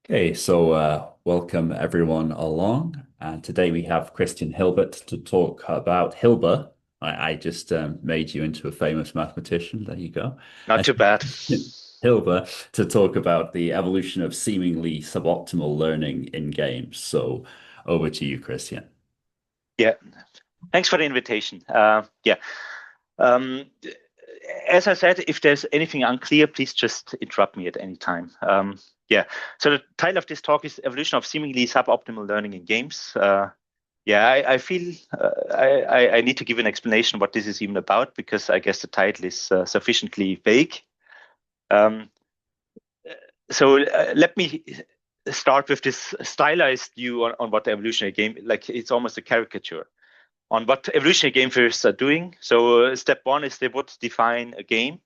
Okay, so welcome everyone along. And today we have Christian Hilbert to talk about Hilbe. I just made you into a famous mathematician. There you go. Not too bad. Hilbe to talk about the evolution of seemingly suboptimal learning in games. So over to you, Christian. Yeah, thanks for the invitation. Yeah, um, as I said, if there's anything unclear, please just interrupt me at any time. Yeah, so the title of this talk is Evolution of Seemingly Suboptimal Learning in Games. Yeah, I feel I need to give an explanation what this is even about because I guess the title is sufficiently vague. Um, so let me start with this stylized view on what the evolutionary game, like it's almost a caricature on what evolutionary game theorists are doing. So step one is they would define a game.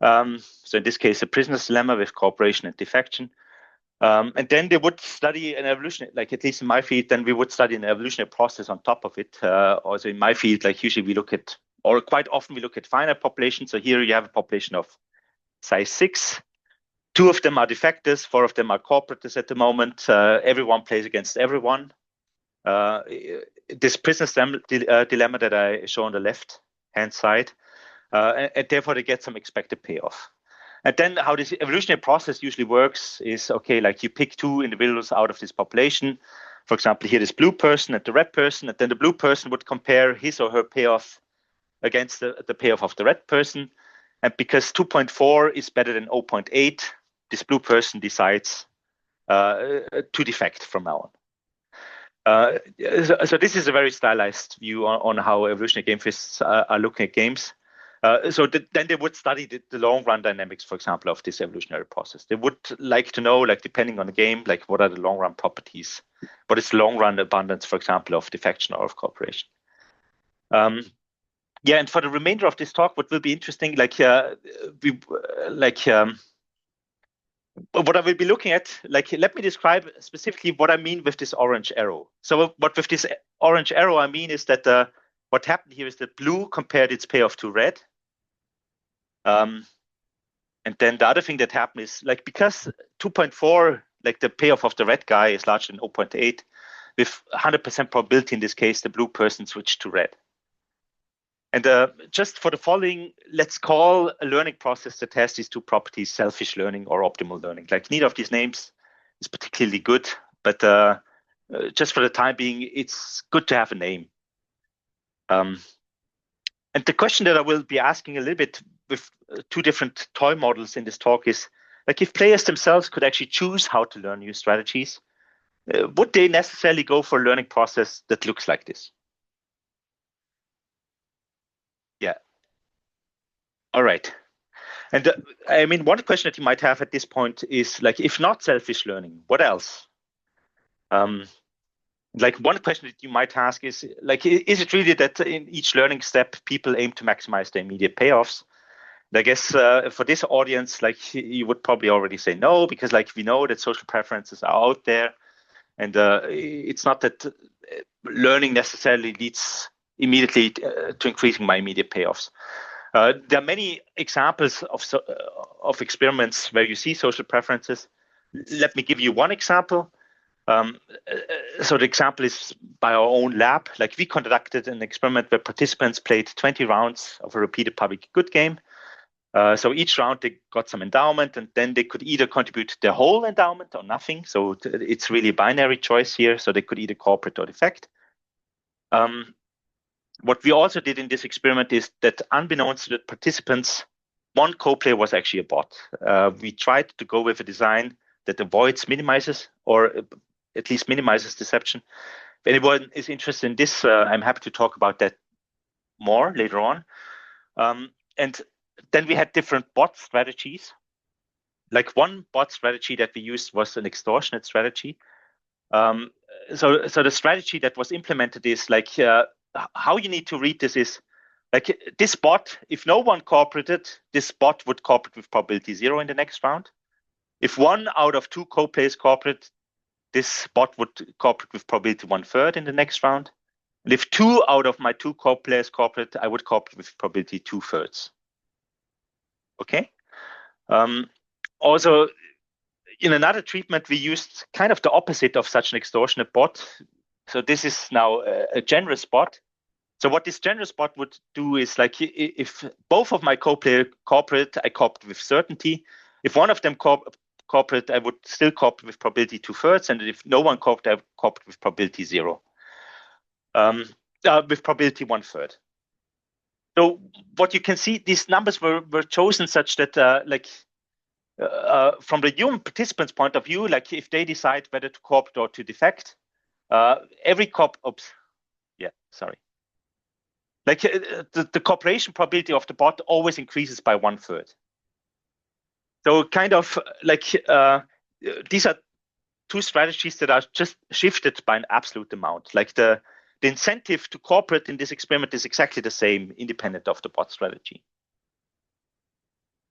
So in this case, a prisoner's dilemma with cooperation and defection. And then they would study an evolution, like at least in my field, then we would study an evolutionary process on top of it. Also in my field, like usually we look at, or quite often we look at finite populations. So here you have a population of size 6. Two of them are defectors, four of them are corporators at the moment. Everyone plays against everyone. Uh, this prisoner's dilemma that I show on the left hand side, and therefore they get some expected payoff. And then how this evolutionary process usually works is okay, like you pick two individuals out of this population. For example, here this blue person and the red person, and then the blue person would compare his or her payoff against the payoff of the red person. And because 2.4 is better than 0.8, this blue person decides to defect from now on. So this is a very stylized view on how evolutionary game theorists are looking at games. Then they would study the long run dynamics, for example, of this evolutionary process. They would like to know, like depending on the game, like what are the long run properties, what is long run abundance, for example, of defection or of cooperation. Um, yeah, and for the remainder of this talk, what will be interesting, we like what I will be looking at, like let me describe specifically what I mean with this orange arrow. So what with this orange arrow I mean is that what happened here is that blue compared its payoff to red. Um, and then the other thing that happened is like because 2.4, like the payoff of the red guy is larger than 0.8, with 100% probability in this case, the blue person switched to red. And just for the following, let's call a learning process that has these two properties, selfish learning or optimal learning. Like neither of these names is particularly good, but just for the time being, it's good to have a name. Um, and the question that I will be asking a little bit with two different toy models in this talk is, like if players themselves could actually choose how to learn new strategies, would they necessarily go for a learning process that looks like this? Yeah. All right. And I mean, one question that you might have at this point is like, if not selfish learning, what else? Um, like one question that you might ask is like, is it really that in each learning step, people aim to maximize the immediate payoffs? And I guess for this audience, like you would probably already say no, because like we know that social preferences are out there, and it's not that learning necessarily leads immediately to increasing my immediate payoffs. There are many examples of experiments where you see social preferences. Let me give you one example. So the example is by our own lab. Like we conducted an experiment where participants played 20 rounds of a repeated public good game. So each round they got some endowment, and then they could either contribute their whole endowment or nothing. So it's really a binary choice here. So they could either cooperate or defect. Um, what we also did in this experiment is that unbeknownst to the participants, one co-player was actually a bot. We tried to go with a design that avoids minimizes or at least minimizes deception. If anyone is interested in this, I'm happy to talk about that more later on. And then we had different bot strategies. Like one bot strategy that we used was an extortionate strategy. Um, so the strategy that was implemented is like how you need to read this is like this bot. If no one cooperated, this bot would cooperate with probability 0 in the next round. If one out of two co-players cooperate, this bot would cooperate with probability 1/3 in the next round. And if two out of my two co-players cooperate, I would cooperate with probability 2/3. Okay. Um, also, in another treatment, we used kind of the opposite of such an extortionate bot. So this is now a generous bot. So what this generous bot would do is like if both of my co-player cooperate, I cooperate with certainty. If one of them cooperate, I would still cooperate with probability 2/3, and if no one cooperate, I would cooperate with probability 0. With probability 1/3. So what you can see, these numbers were chosen such that from the human participant's point of view, like if they decide whether to cooperate or to defect, every like the cooperation probability of the bot always increases by 1/3. So kind of like these are two strategies that are just shifted by an absolute amount. Like the incentive to cooperate in this experiment is exactly the same, independent of the bot strategy.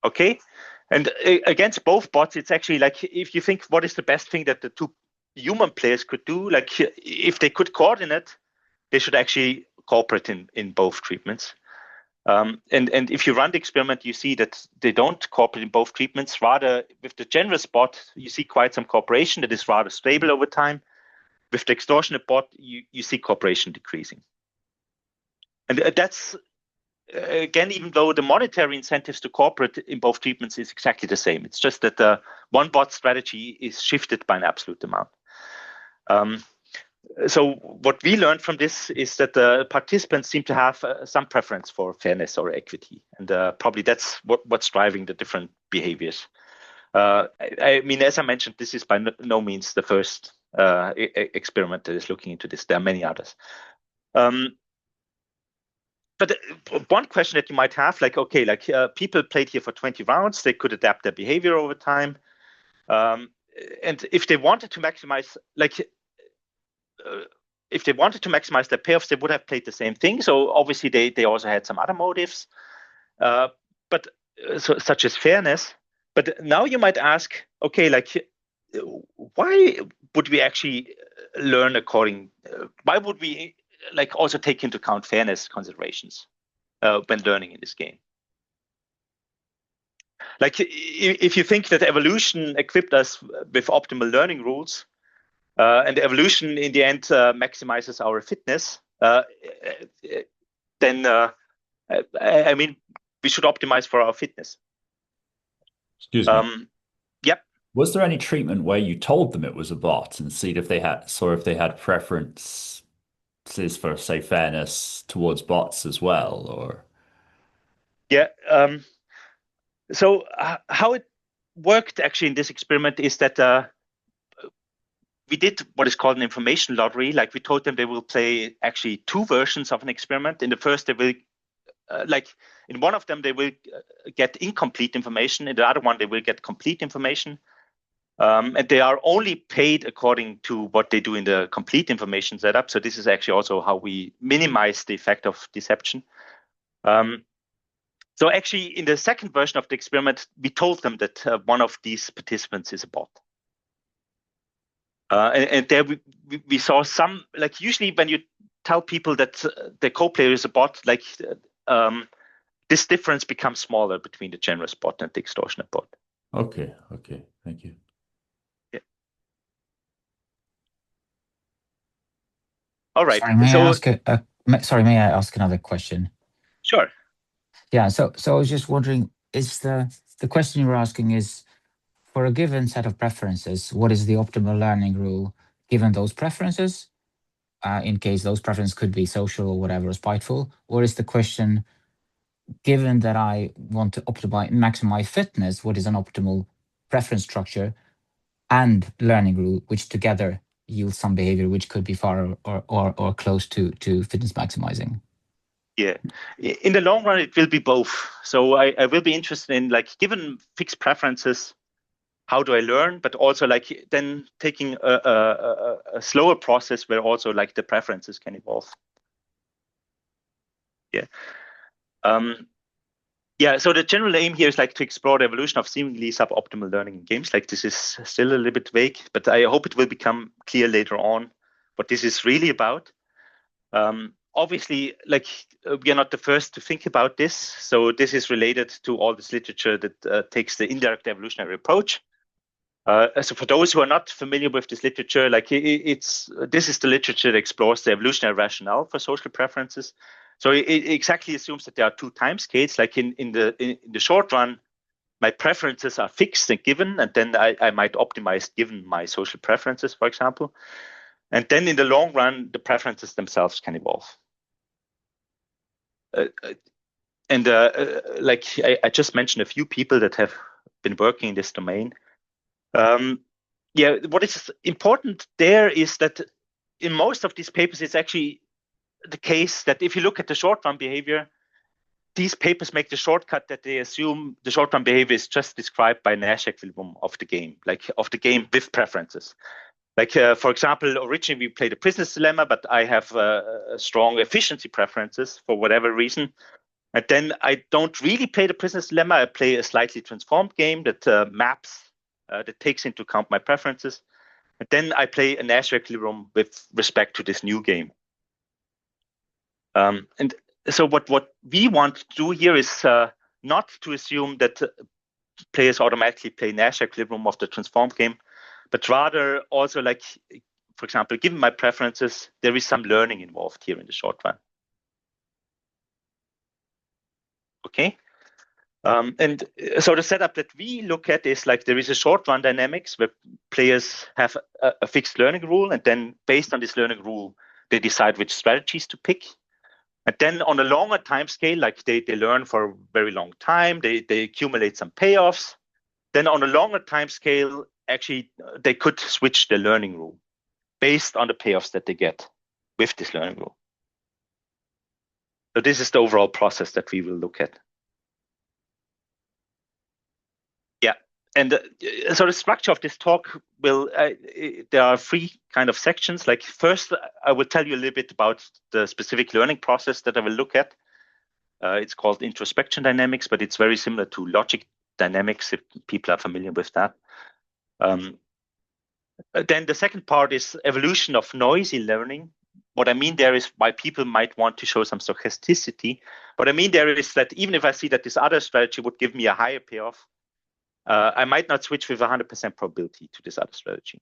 Okay, and against both bots, it's actually like if you think what is the best thing that the two human players could do, like if they could coordinate, they should actually cooperate in both treatments. And if you run the experiment, you see that they don't cooperate in both treatments. Rather, with the generous bot, you see quite some cooperation that is rather stable over time. With the extortionate bot, you see cooperation decreasing. And that's, again, even though the monetary incentives to cooperate in both treatments is exactly the same. It's just that the one bot strategy is shifted by an absolute amount. So what we learned from this is that the participants seem to have some preference for fairness or equity. And probably that's what's driving the different behaviors. I mean, as I mentioned, this is by no means the first experiment that is looking into this. There are many others. But one question that you might have, like, okay, like people played here for 20 rounds, they could adapt their behavior over time. And if they wanted to maximize, if they wanted to maximize their payoffs, they would have played the same thing. So obviously they also had some other motives, such as fairness. But now you might ask, okay, like, why would we actually learn why would we like also take into account fairness considerations when learning in this game? Like if you think that evolution equipped us with optimal learning rules, and evolution in the end maximizes our fitness, then I mean, we should optimize for our fitness. Excuse me. Yep. Was there any treatment where you told them it was a bot and see if they had preferences for, say, fairness towards bots as well, or? Yeah. So how it worked actually in this experiment is that we did what is called an information lottery. Like we told them they will play actually two versions of an experiment. In the first, they will in one of them, they will get incomplete information. In the other one, they will get complete information. And they are only paid according to what they do in the complete information setup. So this is actually also how we minimize the effect of deception. So actually, in the second version of the experiment, we told them that one of these participants is a bot. And there we saw some, like usually when you tell people that the co-player is a bot, like this difference becomes smaller between the generous bot and the extortionate bot. Okay, thank you. Yeah. All right. Sorry, may I ask another question? Sure. Yeah. So I was just wondering, is the question you're asking is, for a given set of preferences, what is the optimal learning rule given those preferences? In case those preferences could be social or whatever, or spiteful, or is the question, given that I want to maximize fitness, what is an optimal preference structure and learning rule, which together yield some behavior which could be far or close to fitness maximizing? Yeah, in the long run, it will be both. So I will be interested in, like, given fixed preferences, how do I learn? But also, like, then taking a slower process where also, like, the preferences can evolve. Yeah. Yeah, so the general aim here is like to explore the evolution of seemingly suboptimal learning in games. Like this is still a little bit vague, but I hope it will become clear later on what this is really about. Obviously, like we are not the first to think about this. So this is related to all this literature that takes the indirect evolutionary approach. So for those who are not familiar with this literature, like this is the literature that explores the evolutionary rationale for social preferences. So it exactly assumes that there are two time scales. Like in the short run, my preferences are fixed and given, and then I might optimize given my social preferences, for example. And then in the long run, the preferences themselves can evolve. Like I just mentioned a few people that have been working in this domain. Yeah, what is important there is that in most of these papers, it's actually the case that if you look at the short run behavior, these papers make the shortcut that they assume the short run behavior is just described by Nash equilibrium of the game, like of the game with preferences. Like, for example, originally we played a prisoner's dilemma, but I have strong efficiency preferences for whatever reason. And then I don't really play the prisoner's dilemma. I play a slightly transformed game that that takes into account my preferences. And then I play a Nash equilibrium with respect to this new game. And so what we want to do here is not to assume that players automatically play Nash equilibrium of the transformed game, but rather also, like, for example, given my preferences, there is some learning involved here in the short run. Okay. And so the setup that we look at is like there is a short run dynamics where players have a fixed learning rule, and then based on this learning rule, they decide which strategies to pick. And then on a longer time scale, like they learn for a very long time, they accumulate some payoffs. Then on a longer time scale, actually, they could switch the learning rule based on the payoffs that they get with this learning rule. So this is the overall process that we will look at. Yeah, and so the structure of this talk will, there are three kind of sections. Like first, I will tell you a little bit about the specific learning process that I will look at. It's called introspection dynamics, but it's very similar to logic dynamics if people are familiar with that. Then the second part is evolution of noisy learning. What I mean there is why people might want to show some stochasticity. What I mean there is that even if I see that this other strategy would give me a higher payoff, I might not switch with 100% probability to this other strategy.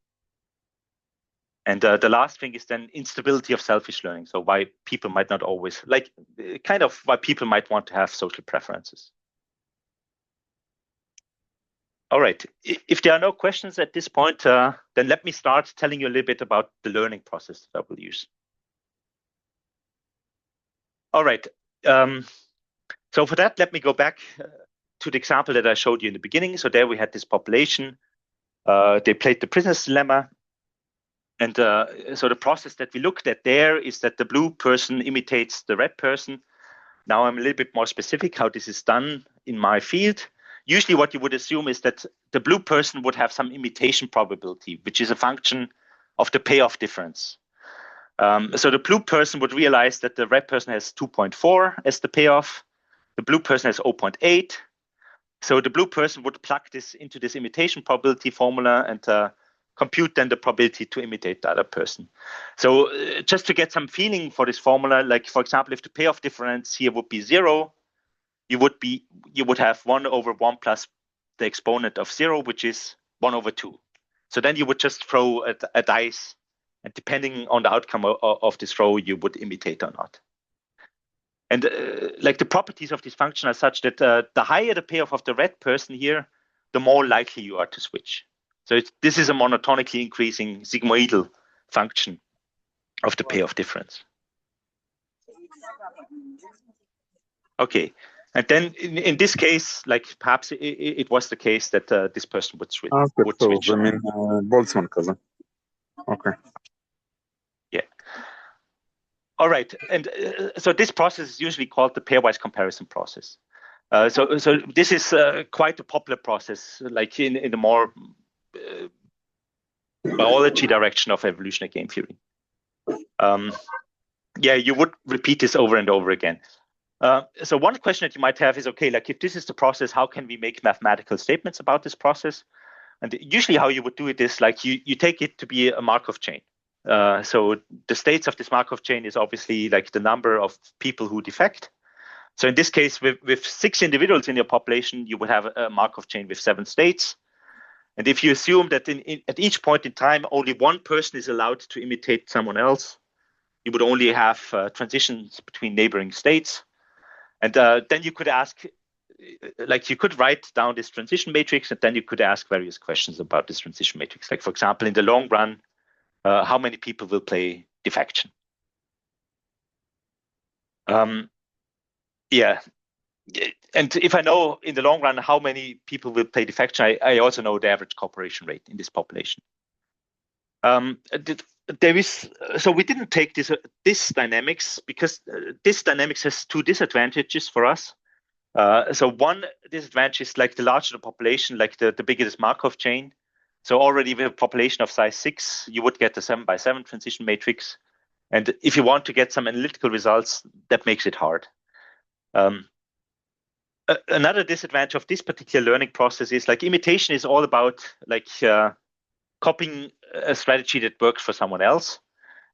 And the last thing is then instability of selfish learning. So why people might not always, like, kind of why people might want to have social preferences. All right. If there are no questions at this point, then let me start telling you a little bit about the learning process that I will use. All right. So for that, let me go back to the example that I showed you in the beginning. So there we had this population. They played the prisoner's dilemma. And so the process that we looked at there is that the blue person imitates the red person. Now I'm a little bit more specific how this is done in my field. Usually what you would assume is that the blue person would have some imitation probability, which is a function of the payoff difference. So the blue person would realize that the red person has 2.4 as the payoff. The blue person has 0.8. So the blue person would plug this into this imitation probability formula and compute then the probability to imitate the other person. So just to get some feeling for this formula, like for example, if the payoff difference here would be 0, you would have 1 over 1 plus the exponent of 0, which is 1 over 2. So then you would just throw a dice, and depending on the outcome of this throw, you would imitate or not. And like the properties of this function are such that the higher the payoff of the red person here, the more likely you are to switch. So this is a monotonically increasing sigmoidal function of the payoff difference. Okay, and then in this case, like perhaps it was the case that this person would switch. I mean, Boltzmann cousin. Okay. Yeah. All right, and so this process is usually called the pairwise comparison process. So this is quite a popular process, like in the more biology direction of evolutionary game theory. Yeah, you would repeat this over and over again. So one question that you might have is, okay, like if this is the process, how can we make mathematical statements about this process? And usually how you would do it is like you take it to be a Markov chain. So the states of this Markov chain is obviously like the number of people who defect. So in this case, with 6 individuals in your population, you would have a Markov chain with 7 states. And if you assume that at each point in time, only one person is allowed to imitate someone else, you would only have transitions between neighboring states. And then you could ask, like you could write down this transition matrix, and then you could ask various questions about this transition matrix. Like, for example, in the long run, how many people will play defection? Yeah. And if I know in the long run how many people will play defection, I also know the average cooperation rate in this population. There is, so we didn't take this dynamics because this dynamics has two disadvantages for us. So one disadvantage is like the larger the population, like the bigger this Markov chain. So already with a population of size 6, you would get a 7x7 transition matrix. And if you want to get some analytical results, that makes it hard. Another disadvantage of this particular learning process is like imitation is all about like copying a strategy that works for someone else.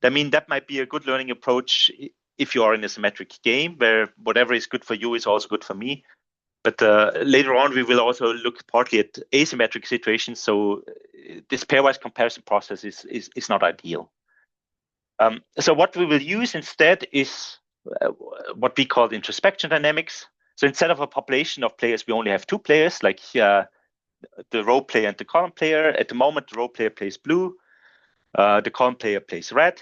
I mean, that might be a good learning approach if you are in a symmetric game where whatever is good for you is also good for me. But later on, we will also look partly at asymmetric situations. So this pairwise comparison process is not ideal. So what we will use instead is what we call introspection dynamics. So instead of a population of players, we only have 2 players, like the row player and the column player. At the moment, the row player plays blue, the column player plays red.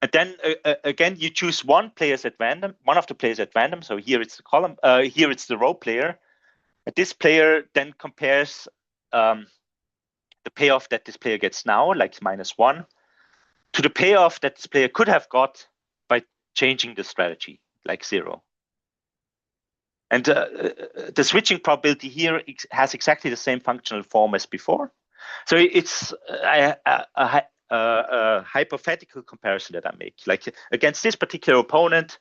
And then again, you choose one of the players at random. So here it's the column, here it's the row player. And this player then compares the payoff that this player gets now, like -1, to the payoff that this player could have got by changing the strategy, like 0. And the switching probability here has exactly the same functional form as before. So it's a hypothetical comparison that I make. Like against this particular opponent,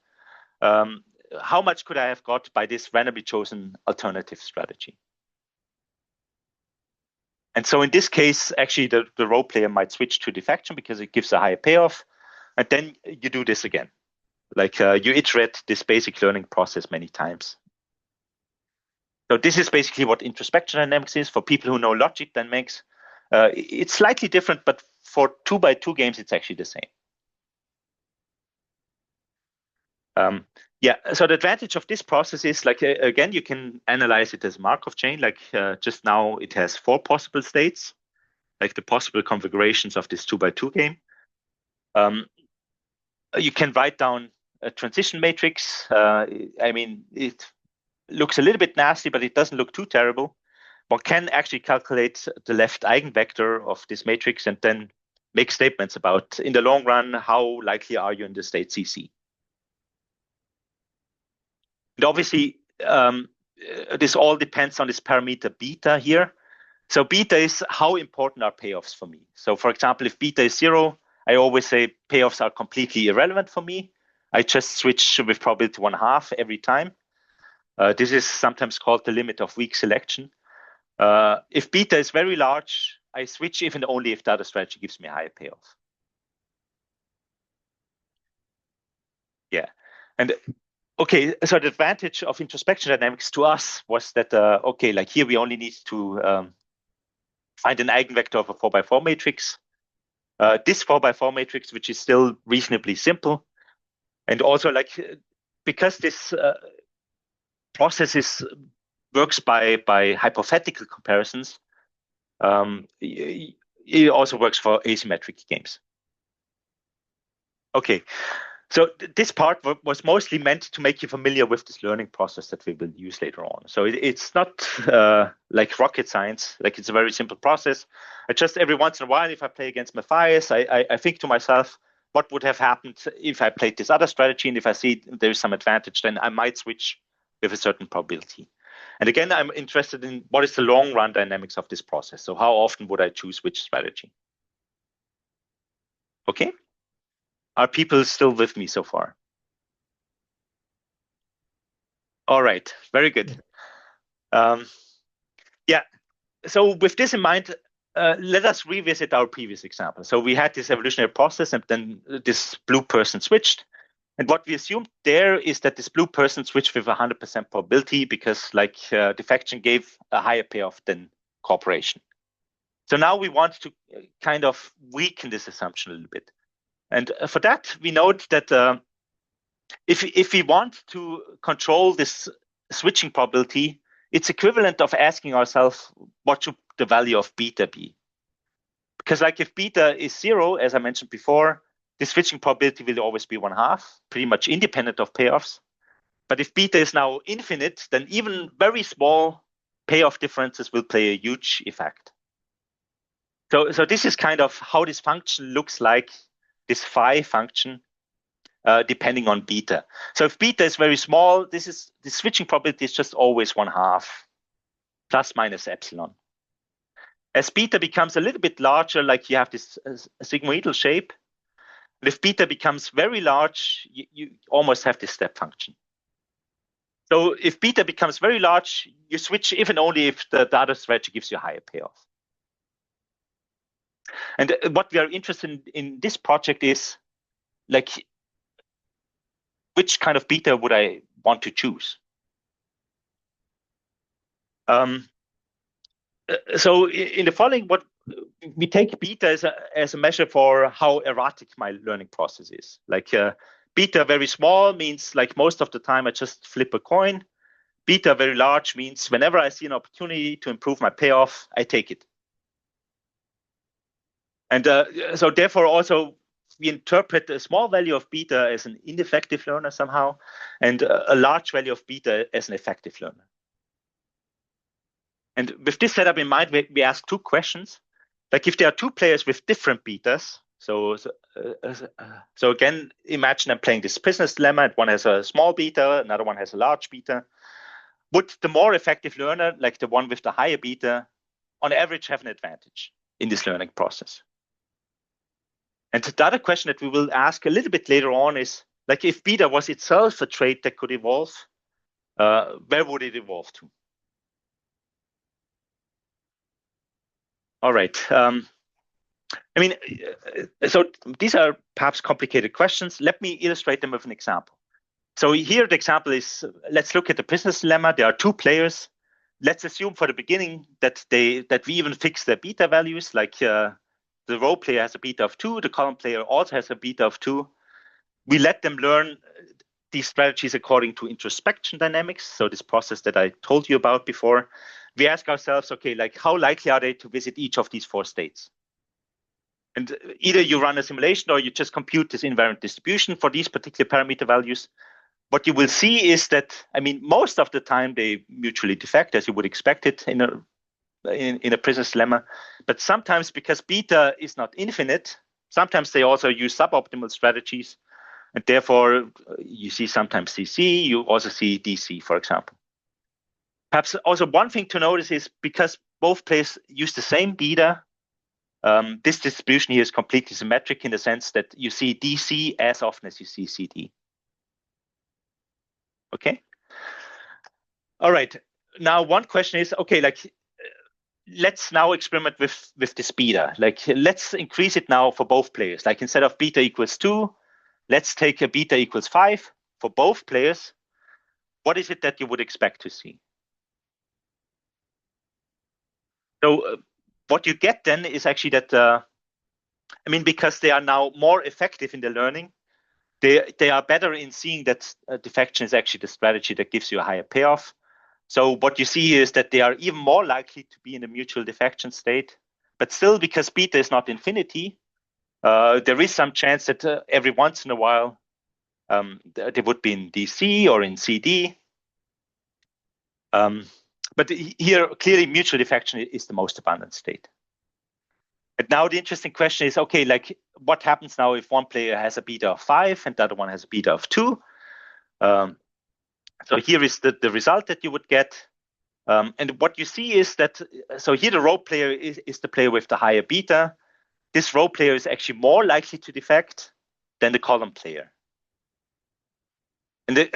how much could I have got by this randomly chosen alternative strategy? And so in this case, actually, the row player might switch to defection because it gives a higher payoff. And then you do this again. Like you iterate this basic learning process many times. So this is basically what introspection dynamics is. For people who know logic dynamics, it's slightly different, but for 2x2 games, it's actually the same. Yeah, so the advantage of this process is like, again, you can analyze it as Markov chain. Like just now, it has 4 possible states, like the possible configurations of this 2x2 game. You can write down a transition matrix. I mean, it looks a little bit nasty, but it doesn't look too terrible. One can actually calculate the left eigenvector of this matrix and then make statements about, in the long run, how likely are you in the state CC. And obviously, this all depends on this parameter beta here. So beta is how important are payoffs for me. So for example, if beta is 0, I always say payoffs are completely irrelevant for me. I just switch with probability 1/2 every time. This is sometimes called the limit of weak selection. If beta is very large, I switch if and only if the other strategy gives me a higher payoff. Yeah, and okay, so the advantage of introspection dynamics to us was that, okay, like here we only need to find an eigenvector of a 4x4 matrix. This 4x4 matrix, which is still reasonably simple. And also like, because this process works by hypothetical comparisons, it also works for asymmetric games. Okay, so this part was mostly meant to make you familiar with this learning process that we will use later on. So it's not like rocket science, like it's a very simple process. I just every once in a while, if I play against Matthias, I think to myself, what would have happened if I played this other strategy? And if I see there's some advantage, then I might switch with a certain probability. And again, I'm interested in what is the long run dynamics of this process. So how often would I choose which strategy? Okay. Are people still with me so far? All right, very good. Yeah, so with this in mind, let us revisit our previous example. So we had this evolutionary process and then this blue person switched. And what we assumed there is that this blue person switched with 100% probability because like defection gave a higher payoff than cooperation. So now we want to kind of weaken this assumption a little bit. And for that, we note that if we want to control this switching probability, it's equivalent of asking ourselves, what should the value of beta be? Because like if beta is 0, as I mentioned before, the switching probability will always be 1/2, pretty much independent of payoffs. But if beta is now infinite, then even very small payoff differences will play a huge effect. So this is kind of how this function looks like, this phi function, depending on beta. So if beta is very small, the switching probability is just always 1/2 plus minus epsilon. As beta becomes a little bit larger, like you have this sigmoidal shape, and if beta becomes very large, you almost have this step function. So if beta becomes very large, you switch even only if the other strategy gives you a higher payoff. And what we are interested in this project is, like, which kind of beta would I want to choose? So in the following, what we take beta as a measure for how erratic my learning process is. Like beta very small means like most of the time I just flip a coin. Beta very large means whenever I see an opportunity to improve my payoff, I take it. And so therefore also we interpret a small value of beta as an ineffective learner somehow, and a large value of beta as an effective learner. And with this setup in mind, we ask two questions. Like if there are two players with different betas, so again, imagine I'm playing this business dilemma, and one has a small beta, another one has a large beta. Would the more effective learner, like the one with the higher beta, on average have an advantage in this learning process? And the other question that we will ask a little bit later on is, like if beta was itself a trait that could evolve, where would it evolve to? All right. I mean, so these are perhaps complicated questions. Let me illustrate them with an example. So here the example is, let's look at the business dilemma. There are two players. Let's assume for the beginning that we even fix their beta values, like the row player has a beta of 2, the column player also has a beta of 2. We let them learn these strategies according to introspection dynamics, so this process that I told you about before. We ask ourselves, okay, like how likely are they to visit each of these 4 states? And either you run a simulation or you just compute this invariant distribution for these particular parameter values. What you will see is that, I mean, most of the time they mutually defect, as you would expect it in a business dilemma. But sometimes, because beta is not infinite, sometimes they also use suboptimal strategies. And therefore, you see sometimes CC, you also see DC, for example. Perhaps also one thing to notice is because both players use the same beta, this distribution here is completely symmetric in the sense that you see DC as often as you see CD. Okay. All right. Now, one question is, okay, like let's now experiment with this beta. Like let's increase it now for both players. Like instead of beta equals 2, let's take a beta equals 5 for both players. What is it that you would expect to see? So what you get then is actually that, I mean, because they are now more effective in the learning, they are better in seeing that defection is actually the strategy that gives you a higher payoff. So what you see is that they are even more likely to be in a mutual defection state. But still, because beta is not infinity, there is some chance that every once in a while they would be in DC or in CD. But here, clearly, mutual defection is the most abundant state. And now the interesting question is, okay, like what happens now if one player has a beta of 5 and the other one has a beta of 2? So here is the result that you would get. And what you see is that, so here the row player is the player with the higher beta. This row player is actually more likely to defect than the column player. And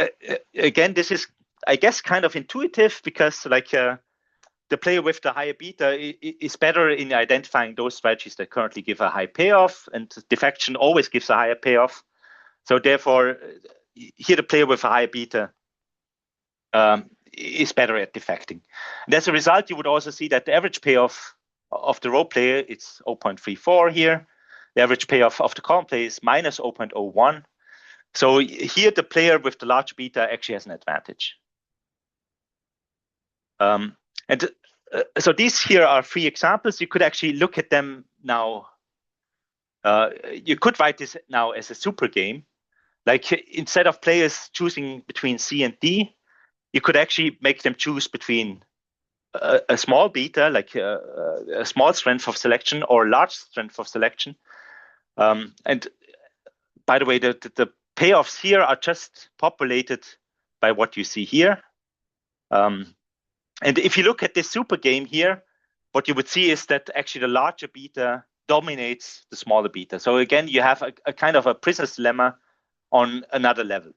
again, this is, I guess, kind of intuitive because like the player with the higher beta is better in identifying those strategies that currently give a high payoff, and defection always gives a higher payoff. So therefore, here the player with a higher beta is better at defecting. And as a result, you would also see that the average payoff of the row player is 0.34 here. The average payoff of the column player is minus 0.01. So here the player with the large beta actually has an advantage. So these here are 3 examples. You could actually look at them now. You could write this now as a super game. Like instead of players choosing between C and D, you could actually make them choose between a small beta, like a small strength of selection, or a large strength of selection. And by the way, the payoffs here are just populated by what you see here. And if you look at this super game here, what you would see is that actually the larger beta dominates the smaller beta. So again, you have a kind of a prisoner's dilemma on another level.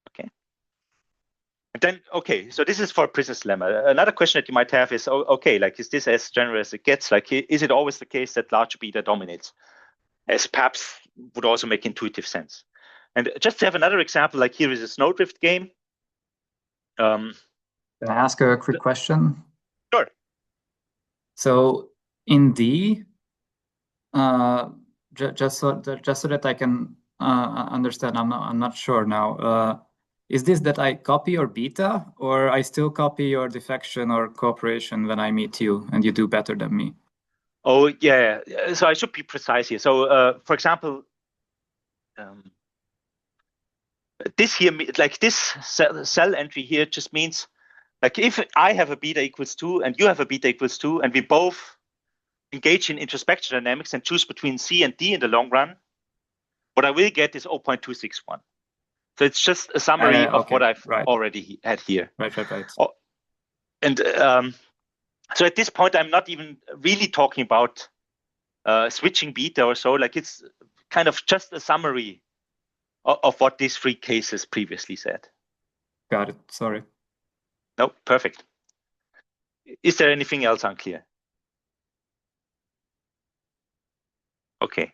Okay. And then, okay, so this is for prisoner's dilemma. Another question that you might have is, okay, like, is this as general as it gets? Like, is it always the case that larger beta dominates? As perhaps would also make intuitive sense. And just to have another example, like here is a snowdrift game. Can I ask a quick question? Sure. So in D, just so that I can understand, I'm not sure now. Is this that I copy your beta, or I still copy your defection or cooperation when I meet you and you do better than me? Oh yeah. So I should be precise here. So for example, this here, like this cell entry here, just means like if I have a beta equals 2 and you have a beta equals 2, and we both engage in introspection dynamics and choose between C and D in the long run, what I will get is 0.261. So it's just a summary of what I've already had here. Right. Oh, and so at this point, I'm not even really talking about switching beta or so. Like it's kind of just a summary of what these 3 cases previously said. Got it. Sorry. No, perfect. Is there anything else unclear? Okay.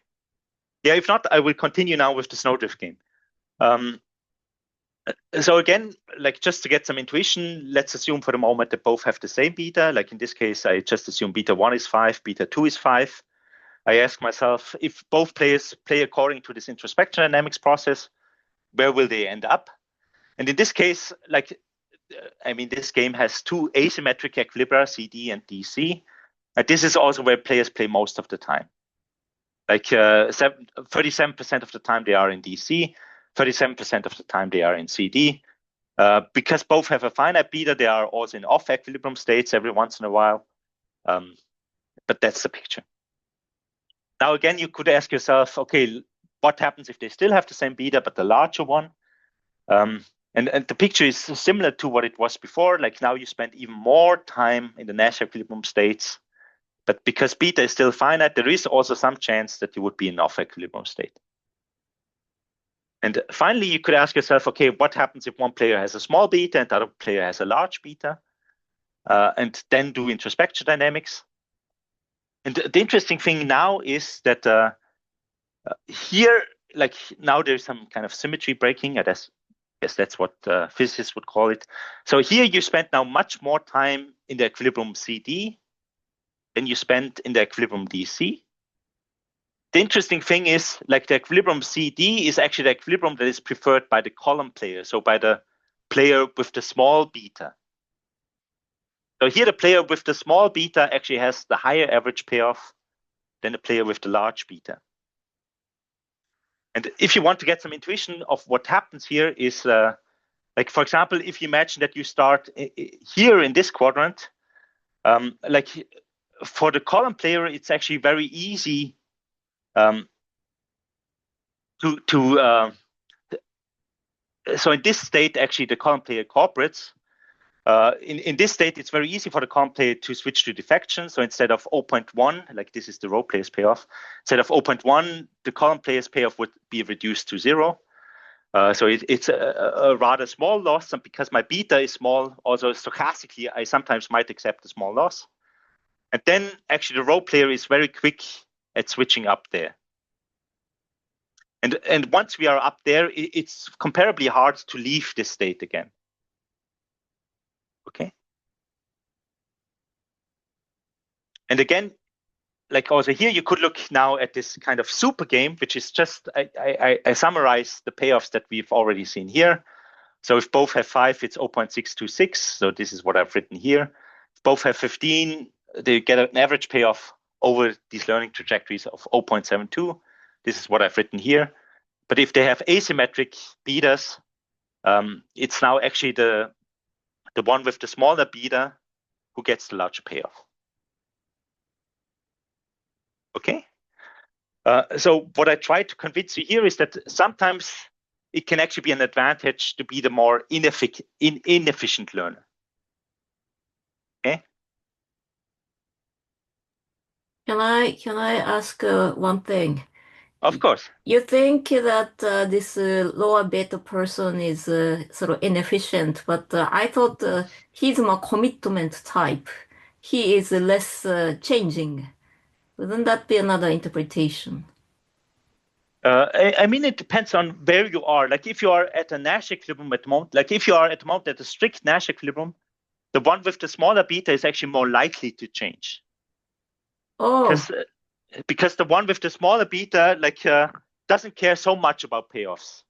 Yeah, if not, I will continue now with the snowdrift game. So again, like just to get some intuition, let's assume for the moment that both have the same beta. Like in this case, I just assume beta 1 is 5, beta 2 is 5. I ask myself, if both players play according to this introspection dynamics process, where will they end up? And in this case, like, I mean, this game has 2 asymmetric equilibria, CD and DC. And this is also where players play most of the time. Like 37% of the time they are in DC, 37% of the time they are in CD. Because both have a finite beta, they are also in off equilibrium states every once in a while. But that's the picture. Now, again, you could ask yourself, okay, what happens if they still have the same beta, but the larger one? And the picture is similar to what it was before. Like now you spend even more time in the Nash equilibrium states. But because beta is still finite, there is also some chance that you would be in off equilibrium state. And finally, you could ask yourself, okay, what happens if one player has a small beta and the other player has a large beta? And then do introspection dynamics. And the interesting thing now is that here, like now there's some kind of symmetry breaking. I guess that's what physicists would call it. So here you spend now much more time in the equilibrium CD than you spend in the equilibrium DC. The interesting thing is, like the equilibrium CD is actually the equilibrium that is preferred by the column player, so by the player with the small beta. So here the player with the small beta actually has the higher average payoff than the player with the large beta. And if you want to get some intuition of what happens here is, like for example, if you imagine that you start here in this quadrant, like for the column player, it's actually very easy so in this state, actually the column player cooperates. In this state, it's very easy for the column player to switch to defection. So instead of 0.1, like this is the row player's payoff, instead of 0.1, the column player's payoff would be reduced to 0. So it's a rather small loss. And because my beta is small, also stochastically, I sometimes might accept a small loss. And then actually the row player is very quick at switching up there. And once we are up there, it's comparably hard to leave this state again. And again, like also here, you could look now at this kind of super game, which is just, I summarize the payoffs that we've already seen here. So if both have 5, it's 0.626. So this is what I've written here. If both have 15, they get an average payoff over these learning trajectories of 0.72. This is what I've written here. But if they have asymmetric betas, it's now actually the one with the smaller beta who gets the larger payoff. Okay. So what I try to convince you here is that sometimes it can actually be an advantage to be the more inefficient learner. Okay. Can I ask one thing? Of course. You think that this lower beta person is sort of inefficient, but I thought he's more commitment type. He is less changing. Wouldn't that be another interpretation? I mean, it depends on where you are. Like if you are at a Nash equilibrium at the moment, like if you are at the moment at a strict Nash equilibrium, the one with the smaller beta is actually more likely to change. Oh, Because the one with the smaller beta doesn't care so much about payoffs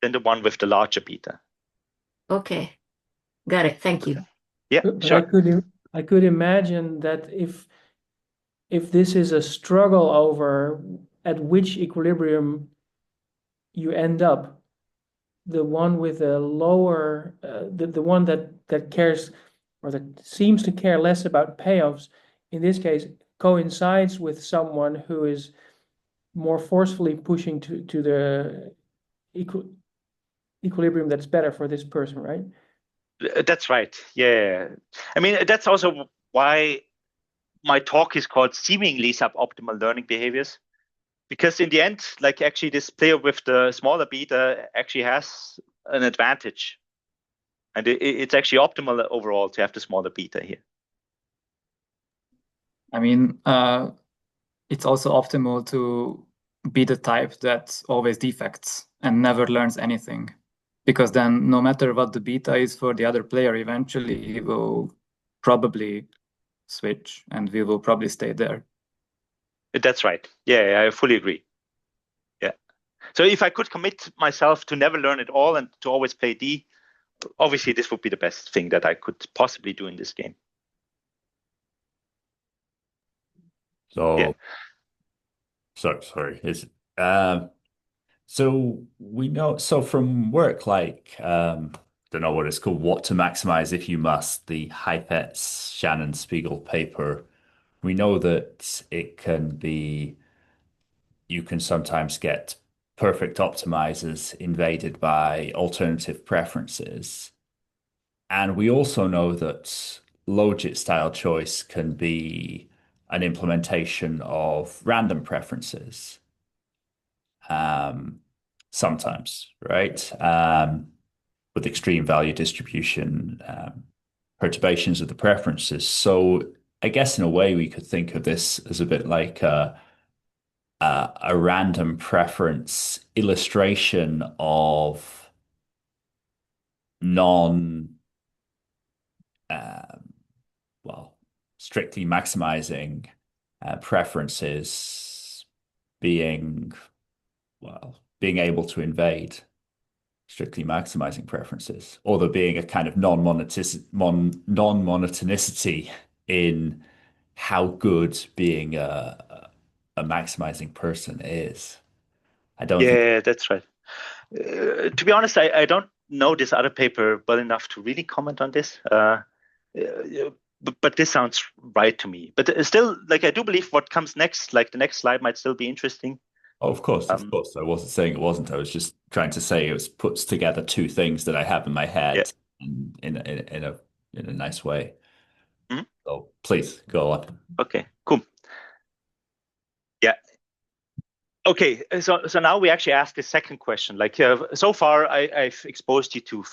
than the one with the larger beta. okay. Got it. Thank you. Yeah, But sure. I could imagine that if this is a struggle over at which equilibrium you end up, the one with a lower, the one that cares or that seems to care less about payoffs, in this case, coincides with someone who is more forcefully pushing to the equilibrium that's better for this person, right? That's right. Yeah. I mean, that's also why my talk is called seemingly suboptimal learning behaviors. Because in the end, like actually this player with the smaller beta actually has an advantage. And it's actually optimal overall to have the smaller beta here. I mean, it's also optimal to be the type that always defects and never learns anything. Because then no matter what the beta is for the other player, eventually he will probably switch and we will probably stay there. That's right. Yeah, I fully agree. Yeah. So if I could commit myself to never learn at all and to always play D, obviously this would be the best thing that I could possibly do in this game. So, Yeah. sorry. So we know, so from work like, don't know what it's called, What to Maximize If You Must, the Heifetz Shannon Spiegel paper, we know that you can sometimes get perfect optimizers invaded by alternative preferences. And we also know that logit style choice can be an implementation of random preferences. Sometimes, right? With extreme value distribution, perturbations of the preferences. So I guess in a way we could think of this as a bit like a random preference illustration of non well, strictly maximizing preferences being able to invade strictly maximizing preferences, or there being a kind of non-monotonicity in how good being a maximizing person is. I don't think. Yeah, that's right. To be honest, I don't know this other paper well enough to really comment on this. But this sounds right to me. But still, like I do believe what comes next, like the next slide, might still be interesting. Oh, of course. I wasn't saying it wasn't. I was just trying to say it puts together two things that I have in my Yeah. head in a nice way. Mhm. So please go on. Okay, cool. Yeah. Okay, so now we actually ask the second question. Like so far, I've exposed you to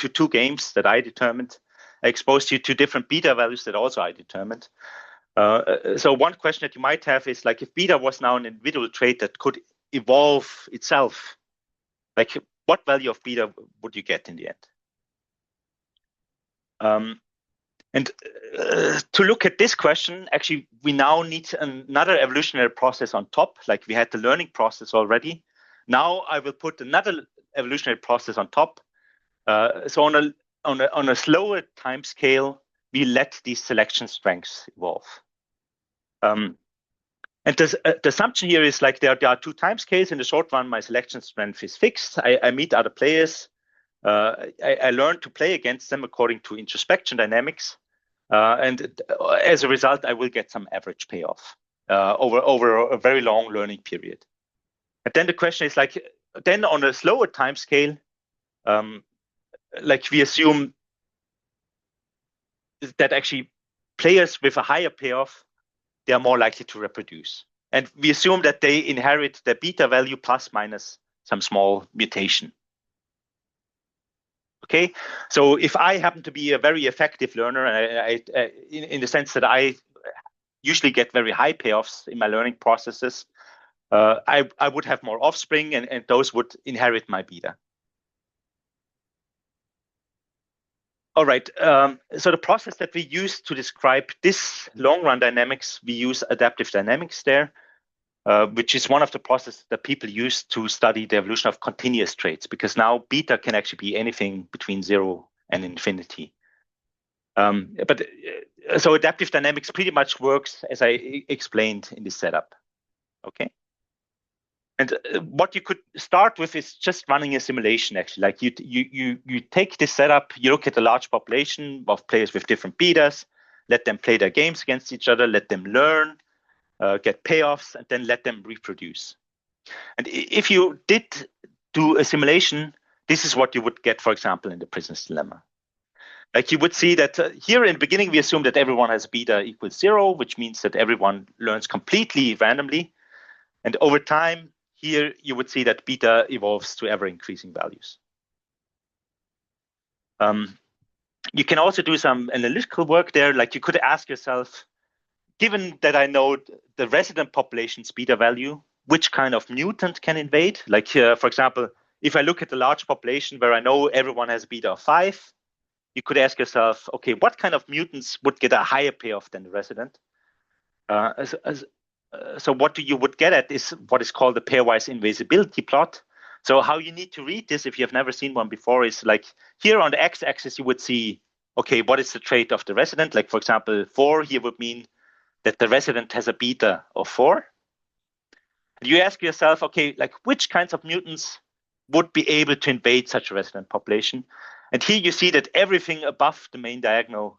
two games that I determined. I exposed you to different beta values that also I determined. So one question that you might have is like if beta was now an individual trait that could evolve itself, like what value of beta would you get in the end? And to look at this question, actually, we now need another evolutionary process on top, like we had the learning process already. Now I will put another evolutionary process on top. So on a slower time scale, we let these selection strengths evolve. And the assumption here is like there are two time scales. In the short run, my selection strength is fixed. I meet other players. I learn to play against them according to introspection dynamics. And as a result, I will get some average payoff over a very long learning period. And then the question is like, then on a slower time scale, like we assume that actually players with a higher payoff, they are more likely to reproduce. And we assume that they inherit the beta value plus minus some small mutation. Okay, so if I happen to be a very effective learner, in the sense that I usually get very high payoffs in my learning processes, I would have more offspring, and those would inherit my beta. All right, so the process that we use to describe this long-run dynamics, we use adaptive dynamics there, which is one of the processes that people use to study the evolution of continuous traits, because now beta can actually be anything between 0 and infinity. So adaptive dynamics pretty much works as I explained in this setup. Okay. And what you could start with is just running a simulation. Actually, like you take this setup, you look at a large population of players with different betas, let them play their games against each other, let them learn, get payoffs, and then let them reproduce. And if you did do a simulation, this is what you would get, for example, in the prisoner's dilemma. Like you would see that here in the beginning, we assume that everyone has beta equals 0, which means that everyone learns completely randomly. And over time, here you would see that beta evolves to ever increasing values. You can also do some analytical work there. Like you could ask yourself, given that I know the resident population's beta value, which kind of mutant can invade? Like for example, if I look at the large population where I know everyone has beta of 5, you could ask yourself, okay, what kind of mutants would get a higher payoff than the resident? So what you would get at is what is called the pairwise invisibility plot. So how you need to read this, if you have never seen one before, is like here on the x-axis, you would see, okay, what is the trait of the resident? Like, for example, 4 here would mean that the resident has a beta of 4. You ask yourself, okay, like which kinds of mutants would be able to invade such a resident population? And here you see that everything above the main diagonal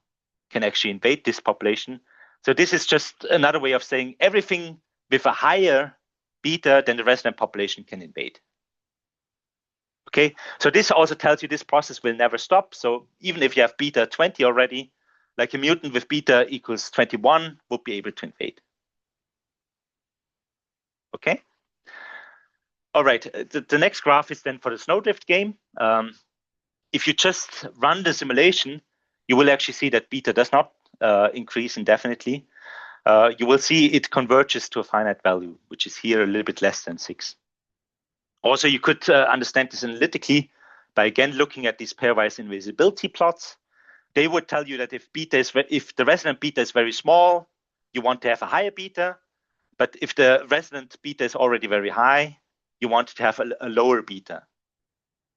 can actually invade this population. So this is just another way of saying everything with a higher beta than the resident population can invade. Okay, so this also tells you this process will never stop. So even if you have beta 20 already, like a mutant with beta equals 21 would be able to invade. Okay. All right, the next graph is then for the snowdrift game. If you just run the simulation, you will actually see that beta does not increase indefinitely. You will see it converges to a finite value, which is here a little bit less than 6. Also, you could understand this analytically by again looking at these pairwise invisibility plots. They would tell you that if the resonant beta is very small, you want to have a higher beta. But if the resonant beta is already very high, you want to have a lower beta.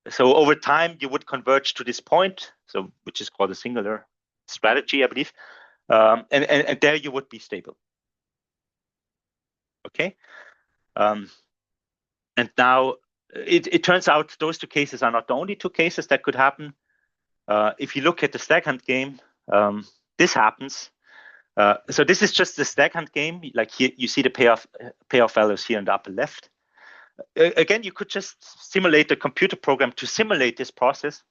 So over time, you would converge to this point, so which is called a singular strategy, I believe. And there you would be stable. Okay. And now it turns out those two cases are not the only two cases that could happen. If you look at the stag hunt game, this happens. So this is just the stag hunt game. Like here, you see the payoff values here in the upper left. Again, you could just simulate a computer program to simulate this process.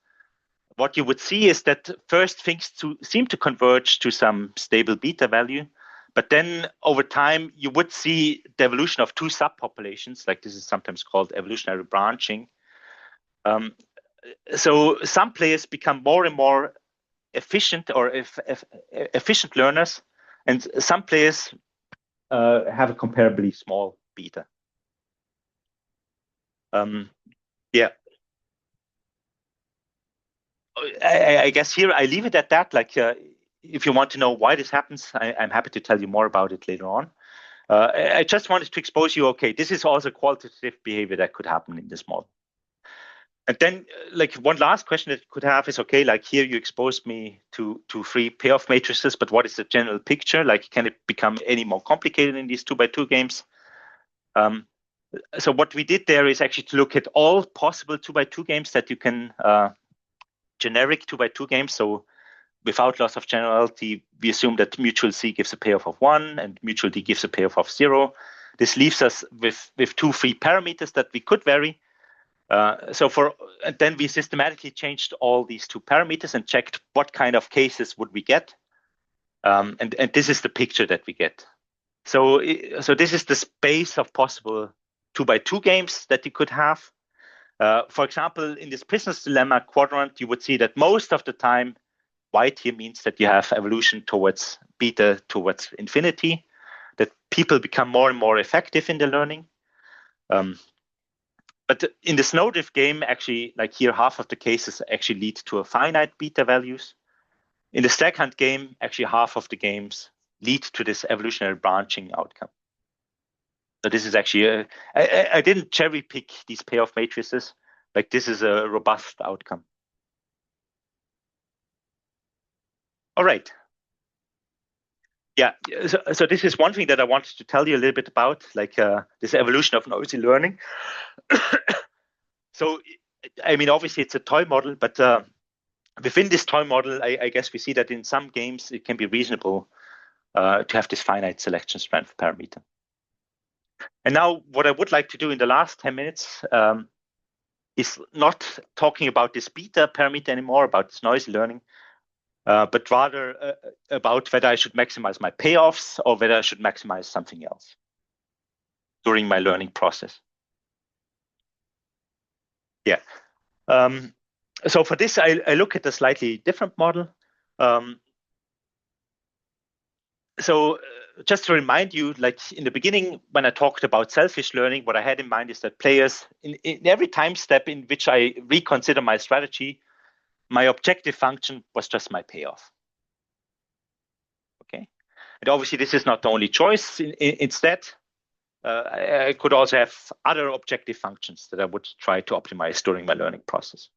What you would see is that first things seem to converge to some stable beta value. But then over time, you would see the evolution of two subpopulations, like this is sometimes called evolutionary branching. So some players become more and more efficient or efficient learners, and some players have a comparably small beta. Yeah. I guess here I leave it at that. Like if you want to know why this happens, I'm happy to tell you more about it later on. I just wanted to expose you, okay, this is also qualitative behavior that could happen in this model. And then like one last question that you could have is, okay, like here you exposed me to 3 payoff matrices, but what is the general picture? Like, can it become any more complicated in these 2x2 games? So what we did there is actually to look at all possible 2x2 games that you can, generic 2x2 games. So without loss of generality, we assume that mutual C gives a payoff of 1 and mutual D gives a payoff of 0. This leaves us with 2 free parameters that we could vary. And then we systematically changed all these 2 parameters and checked what kind of cases would we get. And this is the picture that we get. So this is the space of possible 2x2 games that you could have. For example, in this prisoner's dilemma quadrant, you would see that most of the time, white here means that you have evolution towards beta towards infinity, that people become more and more effective in their learning. But in the snowdrift game, actually, like here, half of the cases actually lead to a finite beta values. In the stack hunt game, actually half of the games lead to this evolutionary branching outcome. So this is actually, I didn't cherry pick these payoff matrices, like this is a robust outcome. All right. Yeah, so this is one thing that I wanted to tell you a little bit about, like this evolution of noisy learning. So, I mean, obviously it's a toy model, but within this toy model, I guess we see that in some games it can be reasonable to have this finite selection strength parameter. And now what I would like to do in the last 10 minutes is not talking about this beta parameter anymore, about this noisy learning, but rather about whether I should maximize my payoffs or whether I should maximize something else during my learning process. Yeah. So for this, I look at a slightly different model. So just to remind you, like in the beginning, when I talked about selfish learning, what I had in mind is that players, in every time step in which I reconsider my strategy, my objective function was just my payoff. Okay. And obviously, this is not the only choice. Instead, I could also have other objective functions that I would try to optimize during my learning process.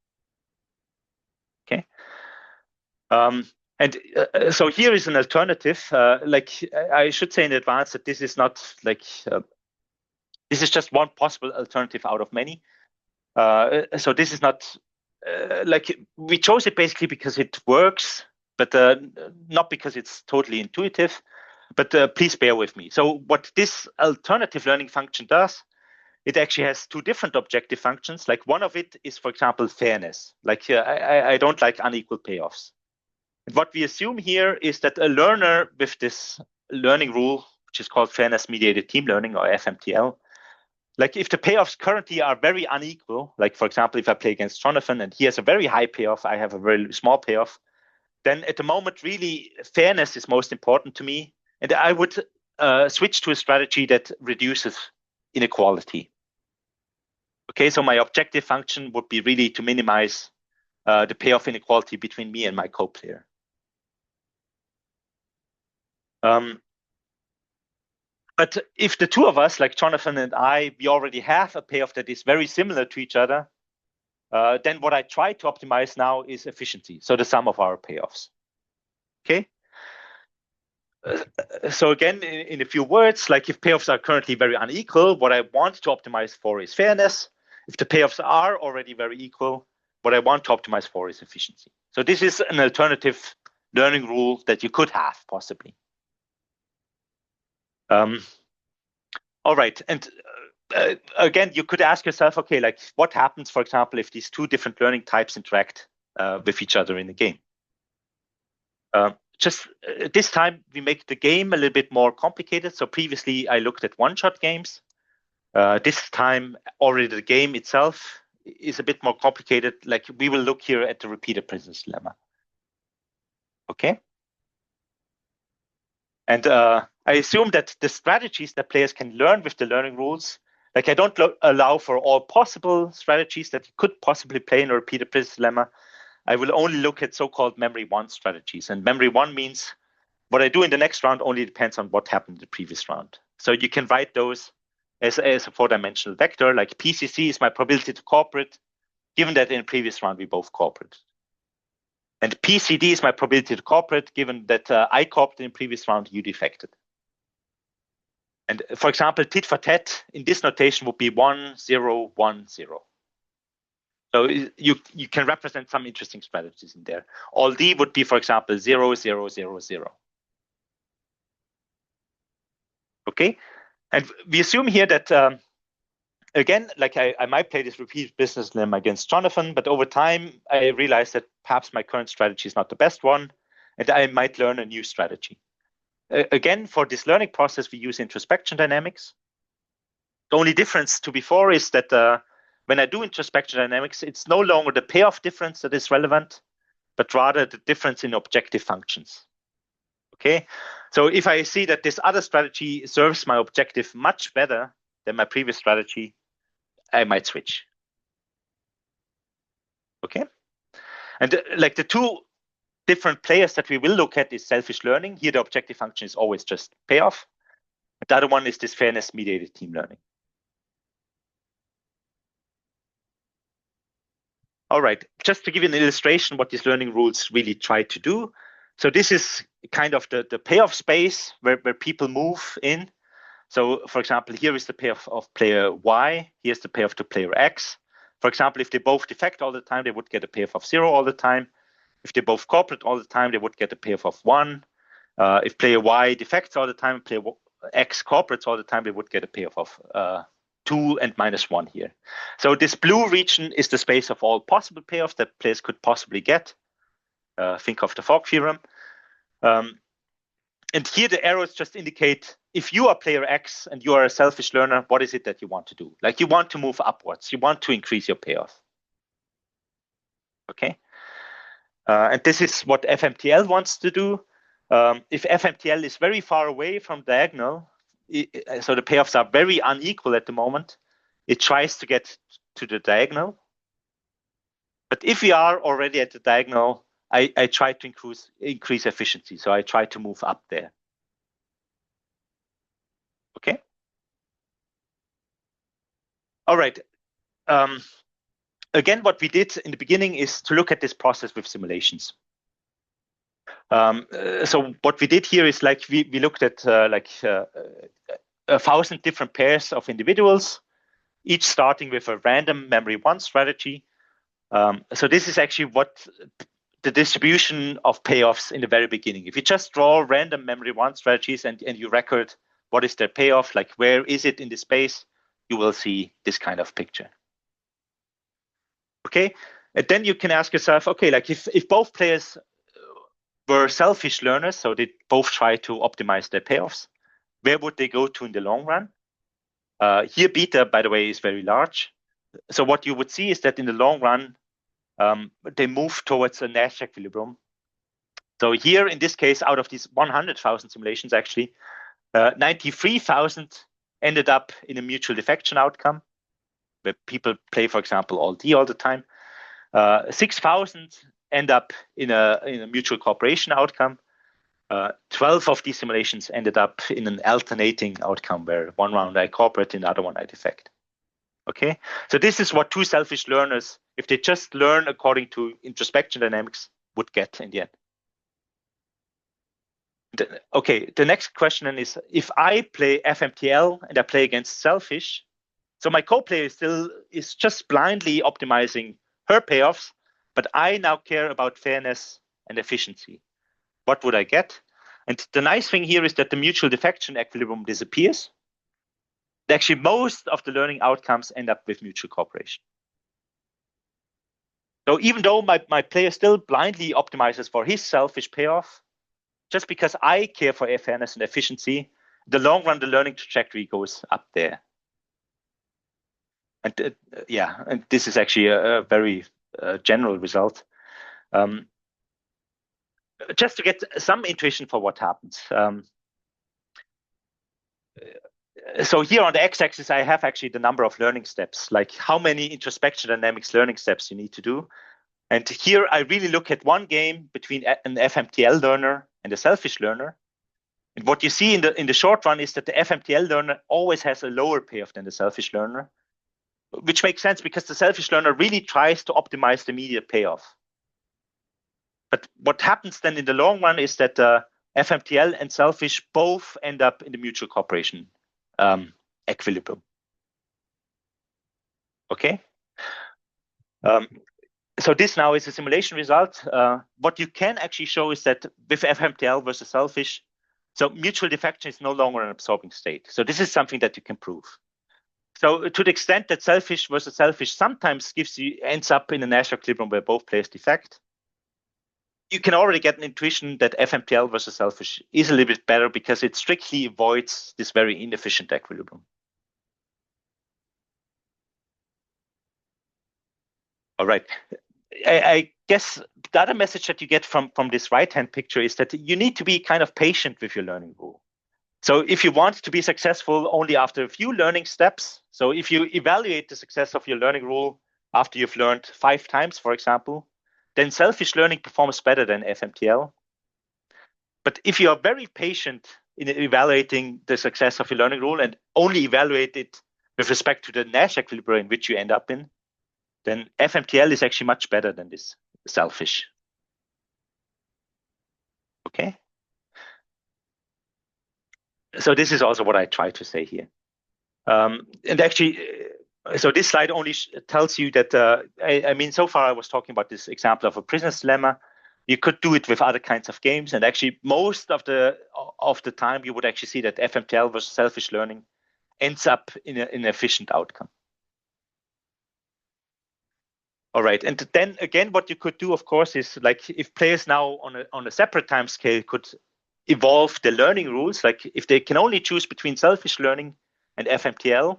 Okay. And so here is an alternative. Like I should say in advance that this is not like, this is just one possible alternative out of many. So this is not like we chose it basically because it works, but not because it's totally intuitive. But please bear with me. So what this alternative learning function does, it actually has 2 different objective functions. Like one of it is, for example, fairness. Like I don't like unequal payoffs. And what we assume here is that a learner with this learning rule, which is called fairness mediated team learning or FMTL, like if the payoffs currently are very unequal, like for example, if I play against Jonathan and he has a very high payoff, I have a very small payoff, then at the moment, really fairness is most important to me. And I would switch to a strategy that reduces inequality. Okay, so my objective function would be really to minimize the payoff inequality between me and my co-player. But if the 2 of us, like Jonathan and I, we already have a payoff that is very similar to each other, then what I try to optimize now is efficiency, so the sum of our payoffs. Okay. So again, in a few words, like if payoffs are currently very unequal, what I want to optimize for is fairness. If the payoffs are already very equal, what I want to optimize for is efficiency. So this is an alternative learning rule that you could have possibly. All right, and again, you could ask yourself, okay, like what happens, for example, if these 2 different learning types interact with each other in the game? Just this time, we make the game a little bit more complicated. So previously, I looked at one-shot games. This time, already the game itself is a bit more complicated. Like we will look here at the repeated prisoner's dilemma. Okay. And I assume that the strategies that players can learn with the learning rules, like I don't allow for all possible strategies that you could possibly play in a repeated prisoner's dilemma. I will only look at so-called memory one strategies. And memory one means what I do in the next round only depends on what happened in the previous round. So you can write those as a four-dimensional vector, like PCC is my probability to cooperate, given that in the previous round we both cooperated. And PCD is my probability to cooperate, given that I cooperated in the previous round, you defected. And for example, tit for tat in this notation would be 1, 0, 1, 0. So you can represent some interesting strategies in there. All D would be, for example, 0, 0, 0, 0. Okay, and we assume here that, again, like I might play this repeat business limb against Jonathan, but over time, I realized that perhaps my current strategy is not the best one, and I might learn a new strategy. Again, for this learning process, we use introspection dynamics. The only difference to before is that when I do introspection dynamics, it's no longer the payoff difference that is relevant, but rather the difference in objective functions. Okay, so if I see that this other strategy serves my objective much better than my previous strategy, I might switch. Okay, and like the two different players that we will look at is selfish learning. Here, the objective function is always just payoff. The other one is this fairness mediated team learning. All right, just to give you an illustration what these learning rules really try to do. So this is kind of the payoff space where people move in. So for example, here is the payoff of player Y. Here's the payoff to player X. For example, if they both defect all the time, they would get a payoff of 0 all the time. If they both cooperate all the time, they would get a payoff of 1. If player Y defects all the time, player X cooperates all the time, they would get a payoff of 2 and -1 here. So this blue region is the space of all possible payoffs that players could possibly get. Think of the fog theorem. And here the arrows just indicate if you are player X and you are a selfish learner, what is it that you want to do? Like you want to move upwards. You want to increase your payoff. Okay. And this is what FMTL wants to do. If FMTL is very far away from diagonal, so the payoffs are very unequal at the moment, it tries to get to the diagonal. But if we are already at the diagonal, I try to increase efficiency. So I try to move up there. Okay. All right. Again, what we did in the beginning is to look at this process with simulations. So what we did here is like we looked at 1,000 different pairs of individuals, each starting with a random memory one strategy. So this is actually what the distribution of payoffs in the very beginning. If you just draw random memory one strategies and you record what is their payoff, like where is it in the space, you will see this kind of picture. Okay, and then you can ask yourself, okay, like if both players were selfish learners, so they both try to optimize their payoffs, where would they go to in the long run? Here, beta, by the way, is very large. So what you would see is that in the long run, they move towards a Nash equilibrium. So here, in this case, out of these 100,000 simulations, actually, 93,000 ended up in a mutual defection outcome, where people play, for example, all D all the time. 6,000 end up in a mutual cooperation outcome. 12 of these simulations ended up in an alternating outcome where one round I cooperate, in the other one I defect. Okay, so this is what two selfish learners, if they just learn according to introspection dynamics, would get in the end. Okay, the next question then is, if I play FMTL and I play against selfish, so my co-player is just blindly optimizing her payoffs, but I now care about fairness and efficiency. What would I get? And the nice thing here is that the mutual defection equilibrium disappears. Actually, most of the learning outcomes end up with mutual cooperation. So even though my player still blindly optimizes for his selfish payoff, just because I care for fairness and efficiency, the long run, the learning trajectory goes up there. And yeah, and this is actually a very general result. Just to get some intuition for what happens. So here on the x-axis, I have actually the number of learning steps, like how many introspection dynamics learning steps you need to do. And here I really look at one game between an FMTL learner and a selfish learner. And what you see in the short run is that the FMTL learner always has a lower payoff than the selfish learner, which makes sense because the selfish learner really tries to optimize the immediate payoff. But what happens then in the long run is that FMTL and selfish both end up in the mutual cooperation equilibrium. Okay. So this now is a simulation result. What you can actually show is that with FMTL versus selfish, so mutual defection is no longer an absorbing state. So this is something that you can prove. So to the extent that selfish versus selfish sometimes ends up in a Nash equilibrium where both players defect, you can already get an intuition that FMTL versus selfish is a little bit better because it strictly avoids this very inefficient equilibrium. All right. I guess the other message that you get from this right-hand picture is that you need to be kind of patient with your learning rule. So if you want to be successful only after a few learning steps, so if you evaluate the success of your learning rule after you've learned 5 times, for example, then selfish learning performs better than FMTL. But if you are very patient in evaluating the success of your learning rule and only evaluate it with respect to the Nash equilibrium in which you end up in, then FMTL is actually much better than this selfish. Okay. So this is also what I try to say here. And actually, so this slide only tells you that, I mean, so far I was talking about this example of a prisoner's dilemma. You could do it with other kinds of games. And actually, most of the time, you would actually see that FMTL versus selfish learning ends up in an efficient outcome. All right, and then again, what you could do, of course, is like if players now on a separate time scale could evolve the learning rules, like if they can only choose between selfish learning and FMTL,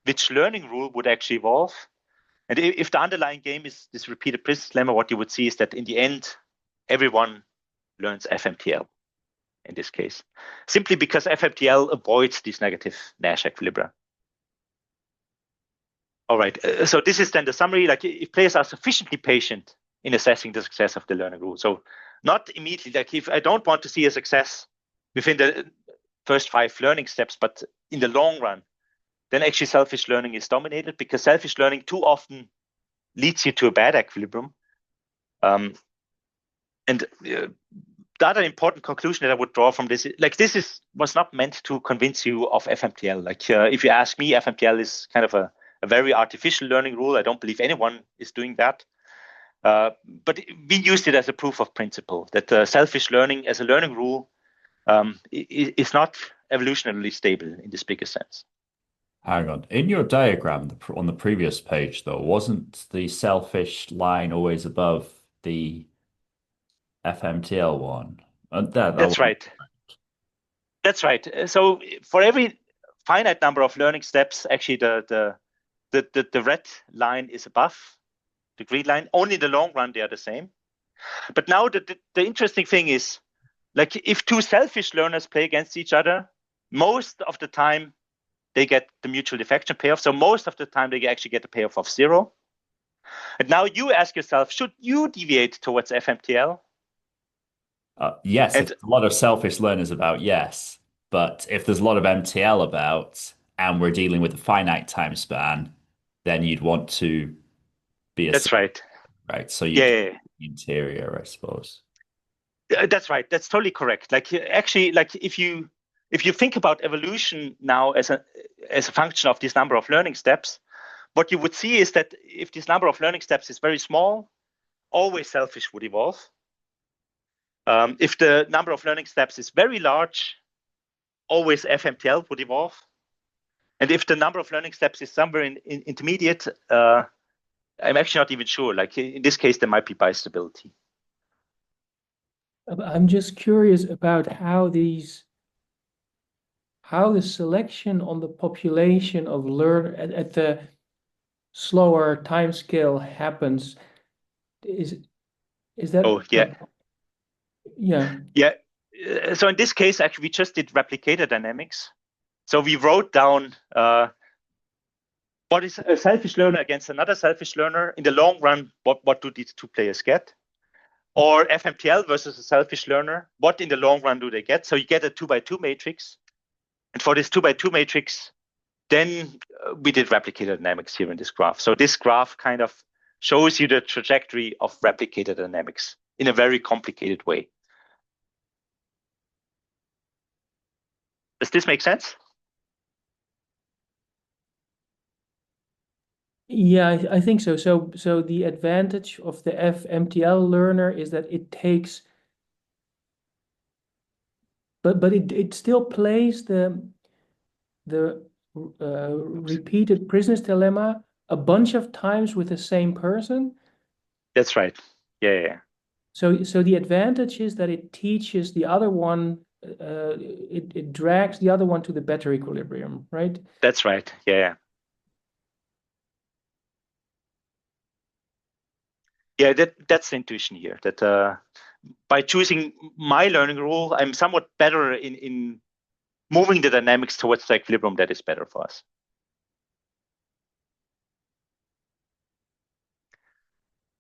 which learning rule would actually evolve? And if the underlying game is this repeated prisoner's dilemma, what you would see is that in the end, everyone learns FMTL in this case, simply because FMTL avoids these negative Nash equilibria. All right, so this is then the summary. Like if players are sufficiently patient in assessing the success of the learning rule, so not immediately, like if I don't want to see a success within the first 5 learning steps, but in the long run, then actually selfish learning is dominated because selfish learning too often leads you to a bad equilibrium. And the other important conclusion that I would draw from this, like this was not meant to convince you of FMTL. Like if you ask me, FMTL is kind of a very artificial learning rule. I don't believe anyone is doing that. But we used it as a proof of principle that selfish learning as a learning rule is not evolutionarily stable in this bigger sense. Hang on. In your diagram on the previous page, though, wasn't the selfish line always above the FMTL one? That's right. That's right. So for every finite number of learning steps, actually the red line is above the green line. Only in the long run they are the same. But now the interesting thing is, like if 2 selfish learners play against each other, most of the time they get the mutual defection payoff. So most of the time they actually get a payoff of 0. And now you ask yourself, should you deviate towards FMTL? Yes, if there's a lot of selfish learners about, yes. But if there's a lot of MTL about and we're dealing with a finite time span, then you'd want to be a That's right. Right. So you interior, I suppose. That's right. That's totally correct. Like actually, like if you think about evolution now as a function of this number of learning steps, what you would see is that if this number of learning steps is very small, always selfish would evolve. If the number of learning steps is very large, always FMTL would evolve. And if the number of learning steps is somewhere in intermediate, I'm actually not even sure. Like in this case, there might be bistability. I'm just curious about how the selection on the population of learn at the slower time scale happens. Is that? Oh yeah. Yeah. Yeah. So in this case, actually, we just did replicator dynamics. So we wrote down what is a selfish learner against another selfish learner? In the long run, what do these two players get? Or FMTL versus a selfish learner, what in the long run do they get? So you get a 2x2 matrix. And for this 2x2 matrix, then we did replicator dynamics here in this graph. So this graph kind of shows you the trajectory of replicator dynamics in a very complicated way. Does this make sense? Yeah, I think so. So the advantage of the FMTL learner is that it takes, but it still plays the repeated prisoner's dilemma a bunch of times with the same person. That's right. Yeah. So the advantage is that it teaches the other one, it drags the other one to the better equilibrium, right? That's right. Yeah. Yeah, that's the intuition here. That by choosing my learning rule, I'm somewhat better in moving the dynamics towards the equilibrium that is better for us.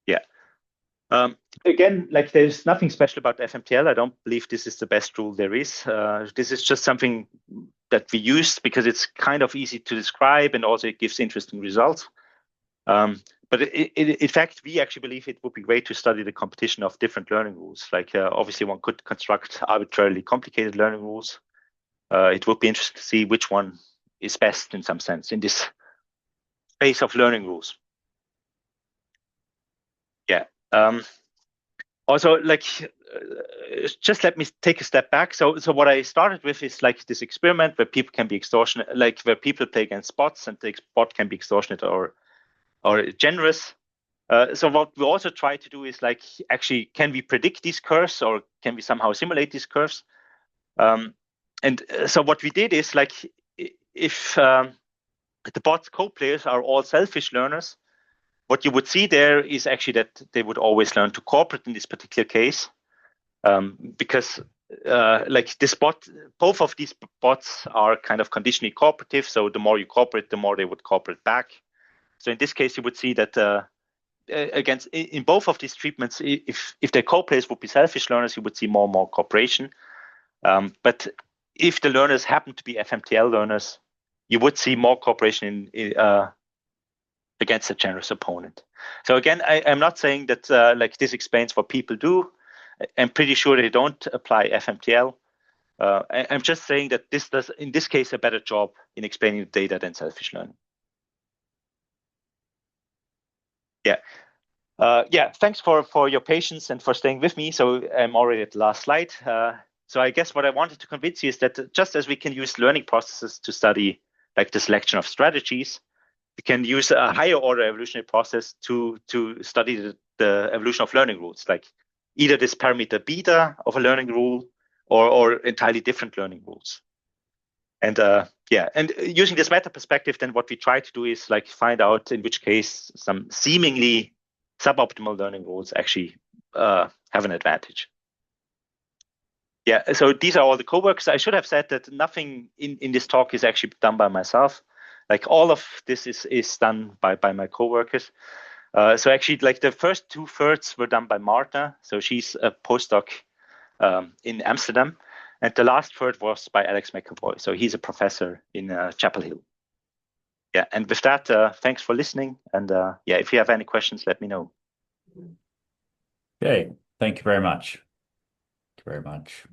Yeah. Again, like there's nothing special about FMTL. I don't believe this is the best rule there is. This is just something that we use because it's kind of easy to describe and also it gives interesting results. But in fact, we actually believe it would be great to study the competition of different learning rules. Like obviously one could construct arbitrarily complicated learning rules. It would be interesting to see which one is best in some sense in this space of learning rules. Yeah. Also, like, just let me take a step back. So what I started with is like this experiment where people can be extortionate, like where people play against bots and the bot can be extortionate or generous. So what we also try to do is like, actually, can we predict these curves or can we somehow simulate these curves? And so what we did is like, if the bot's co-players are all selfish learners, what you would see there is actually that they would always learn to cooperate in this particular case, because like this bot, both of these bots are kind of conditionally cooperative. So the more you cooperate, the more they would cooperate back. So in this case, you would see that against in both of these treatments, if their co-players would be selfish learners, you would see more and more cooperation. But if the learners happen to be FMTL learners, you would see more cooperation against a generous opponent. So again, I'm not saying that like this explains what people do. I'm pretty sure they don't apply FMTL. I'm just saying that this does, in this case, a better job in explaining the data than selfish learning. Yeah. Thanks for your patience and for staying with me. So I'm already at the last slide. So I guess what I wanted to convince you is that just as we can use learning processes to study like the selection of strategies, we can use a higher order evolutionary process to study the evolution of learning rules, like either this parameter beta of a learning rule or entirely different learning rules. And and using this meta perspective, then what we try to do is like find out in which case some seemingly suboptimal learning rules actually have an advantage. Yeah, so these are all the coworkers. I should have said that nothing in this talk is actually done by myself. Like all of this is done by my coworkers. So actually, like the first 2/3 were done by Marta. So she's a postdoc in Amsterdam. And the last third was by Alex McAvoy. So he's a professor in Chapel Hill. Yeah, and with that, thanks for listening. And if you have any questions, let me know. Okay, thank you very much. Thank you very much.